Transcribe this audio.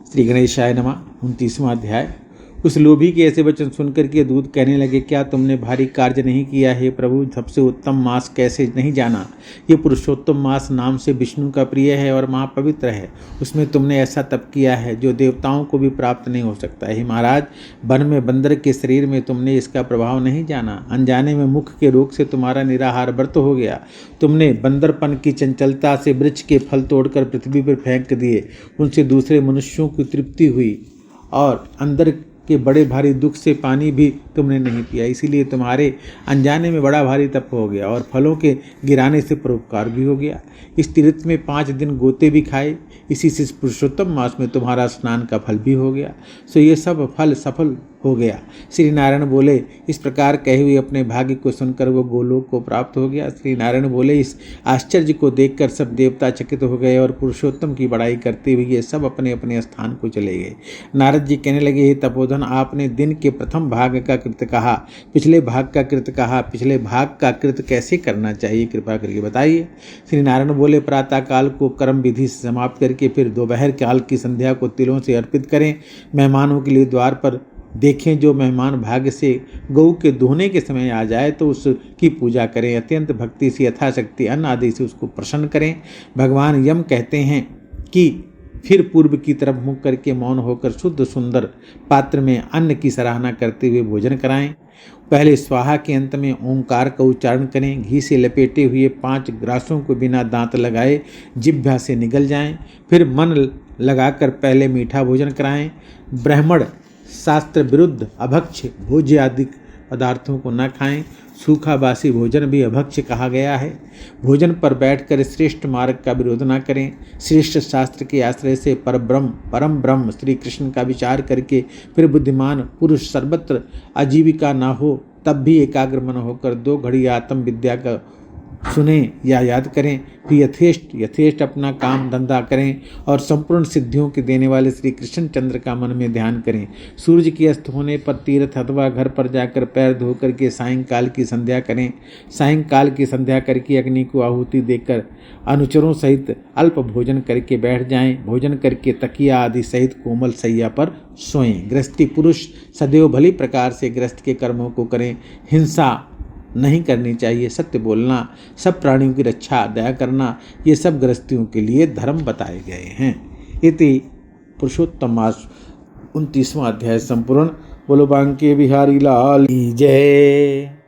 श्री गणेशाय नमः। 29वां अध्याय। उस लोभी के ऐसे वचन सुनकर के दूत कहने लगे, क्या तुमने भारी कार्य नहीं किया है प्रभु? सबसे उत्तम मास कैसे नहीं जाना? ये पुरुषोत्तम मास नाम से विष्णु का प्रिय है और महापवित्र है। उसमें तुमने ऐसा तप किया है जो देवताओं को भी प्राप्त नहीं हो सकता है। महाराज, वन में बंदर के शरीर में तुमने इसका प्रभाव नहीं जाना। अनजाने में मुख के रोग से तुम्हारा निराहार व्रत हो गया। तुमने बंदरपन की चंचलता से वृक्ष के फल तोड़कर पृथ्वी पर फेंक दिए। उनसे दूसरे मनुष्यों की तृप्ति हुई और अंदर के बड़े भारी दुख से पानी भी तुमने नहीं पिया। इसीलिए तुम्हारे अनजाने में बड़ा भारी तप हो गया और फलों के गिराने से परोपकार भी हो गया। इस तीर्थ में 5 दिन गोते भी खाए। इसी से पुरुषोत्तम मास में तुम्हारा स्नान का फल भी हो गया। सो ये सब फल सफल हो गया। श्री नारायण बोले, इस प्रकार कहे हुए अपने भाग्य को सुनकर वो गोलोक को प्राप्त हो गया। श्री नारायण बोले, इस आश्चर्य को देखकर सब देवता चकित हो गए और पुरुषोत्तम की बड़ाई करते हुए ये सब अपने अपने स्थान को चले गए। नारद जी कहने लगे, हे तपोधन, आपने दिन के प्रथम भाग का कृत कहा, पिछले भाग का कृत कहा। पिछले भाग का कृत कैसे करना चाहिए, कृपा करके बताइए। श्री नारायण बोले, प्रातः काल को कर्म विधि से समाप्त करके फिर दोपहर काल की संध्या को तिलों से अर्पित करें। मेहमानों के लिए द्वार पर देखें। जो मेहमान भाग्य से गऊ के दोहने के समय आ जाए तो उसकी पूजा करें। अत्यंत भक्ति से यथाशक्ति अन्न आदि से उसको प्रसन्न करें। भगवान यम कहते हैं कि फिर पूर्व की तरफ मुख करके मौन होकर शुद्ध सुंदर पात्र में अन्न की सराहना करते हुए भोजन कराएं। पहले स्वाहा के अंत में ओंकार का उच्चारण करें। घी से लपेटे हुए 5 ग्रासों को बिना दांत लगाए जिह्वा से निगल जाएं। फिर मन लगाकर पहले मीठा भोजन कराएं। ब्राह्मण शास्त्र विरुद्ध अभक्ष्य भोज्य आदि पदार्थों को न खाएं। सूखा बासी भोजन भी अभक्ष्य कहा गया है। भोजन पर बैठकर श्रेष्ठ मार्ग का विरोध न करें। श्रेष्ठ शास्त्र के आश्रय से परम ब्रह्म श्री कृष्ण का विचार करके फिर बुद्धिमान पुरुष सर्वत्र आजीविका न हो तब भी एकाग्र मन होकर 2 घड़ी आत्म विद्या का सुने या याद करें। फिर यथेष्ट अपना काम धंधा करें और संपूर्ण सिद्धियों के देने वाले श्री कृष्ण चंद्र का मन में ध्यान करें। सूर्य के अस्त होने पर तीर्थ अथवा घर पर जाकर पैर धोकर के सायंकाल की संध्या करें। सायंकाल की संध्या करके अग्नि को आहुति देकर अनुचरों सहित अल्प भोजन करके बैठ जाएं। भोजन करके तकिया आदि सहित कोमल सैया पर सोएं। गृहस्थी पुरुष सदैव भली प्रकार से गृहस्थ के कर्मों को करें। हिंसा नहीं करनी चाहिए। सत्य बोलना, सब प्राणियों की रक्षा, दया करना, ये सब गृहस्थियों के लिए धर्म बताए गए हैं। इति पुरुषोत्तम मास 29वां अध्याय संपूर्ण। बोलो बांके बिहारी लाल की जय।